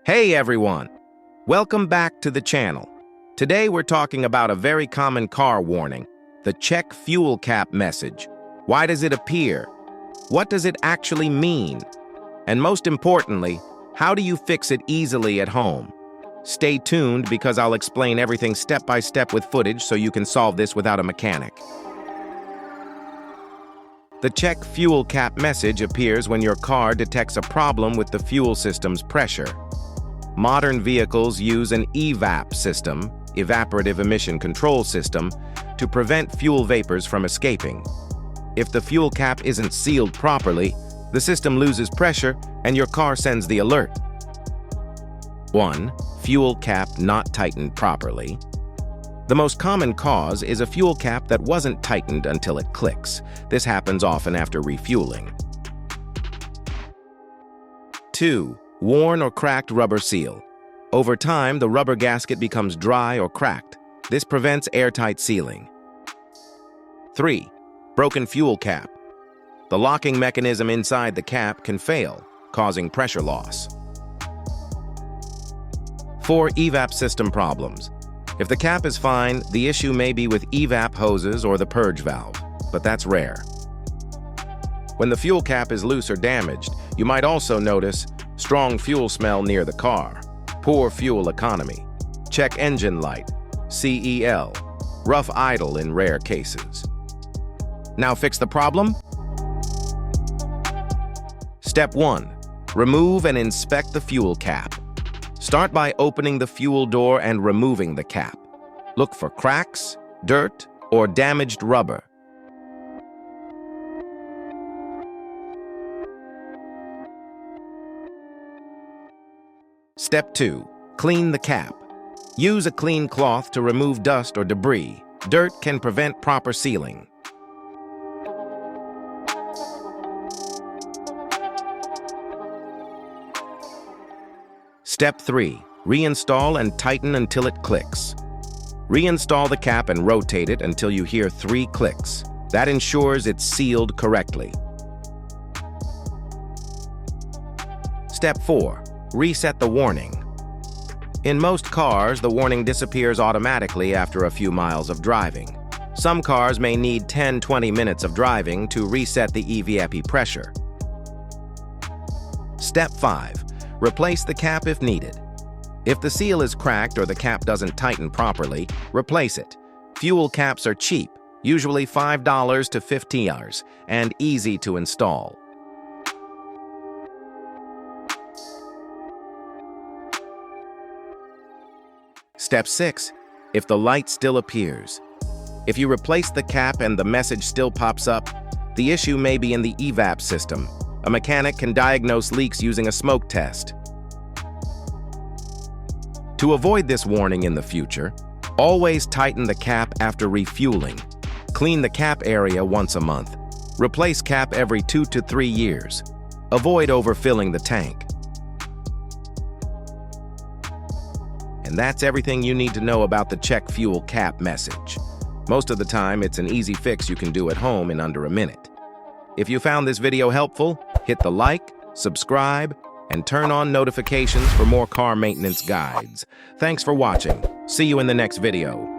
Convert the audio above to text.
Hey everyone! Welcome back to the channel. Today we're talking about a very common car warning, the check fuel cap message. Why does it appear? What does it actually mean? And most importantly, how do you fix it easily at home? Stay tuned because I'll explain everything step by step with footage so you can solve this without a mechanic. The check fuel cap message appears when your car detects a problem with the fuel system's pressure. Modern vehicles use an EVAP system, evaporative emission control system, to prevent fuel vapors from escaping. If the fuel cap isn't sealed properly, the system loses pressure and your car sends the alert. 1. Fuel cap not tightened properly. The most common cause is a fuel cap that wasn't tightened until it clicks. This happens often after refueling. 2. Worn or cracked rubber seal. Over time, the rubber gasket becomes dry or cracked. This prevents airtight sealing. 3. Broken fuel cap. The locking mechanism inside the cap can fail, causing pressure loss. 4. EVAP system problems. If the cap is fine, the issue may be with EVAP hoses or the purge valve, but that's rare. When the fuel cap is loose or damaged, you might also notice strong fuel smell near the car, poor fuel economy, check engine light, CEL, rough idle in rare cases. Now fix the problem? Step 1. Remove and inspect the fuel cap. Start by opening the fuel door and removing the cap. Look for cracks, dirt, or damaged rubber. Step 2. Clean the cap. Use a clean cloth to remove dust or debris. Dirt can prevent proper sealing. Step 3. Reinstall and tighten until it clicks. Reinstall the cap and rotate it until you hear 3 clicks. That ensures it's sealed correctly. Step 4. Reset the warning. In most cars, the warning disappears automatically after a few miles of driving. Some cars may need 10-20 minutes of driving to reset the EVAP pressure. Step 5. Replace the cap if needed. If the seal is cracked or the cap doesn't tighten properly, replace it. Fuel caps are cheap, usually $5 to $15, and easy to install. Step 6. If the light still appears. If you replace the cap and the message still pops up, the issue may be in the EVAP system. A mechanic can diagnose leaks using a smoke test. To avoid this warning in the future, always tighten the cap after refueling. Clean the cap area once a month. Replace cap every 2 to 3 years. Avoid overfilling the tank. And that's everything you need to know about the check fuel cap message. Most of the time, it's an easy fix you can do at home in under a minute. If you found this video helpful, hit the like, subscribe, and turn on notifications for more car maintenance guides. Thanks for watching. See you in the next video.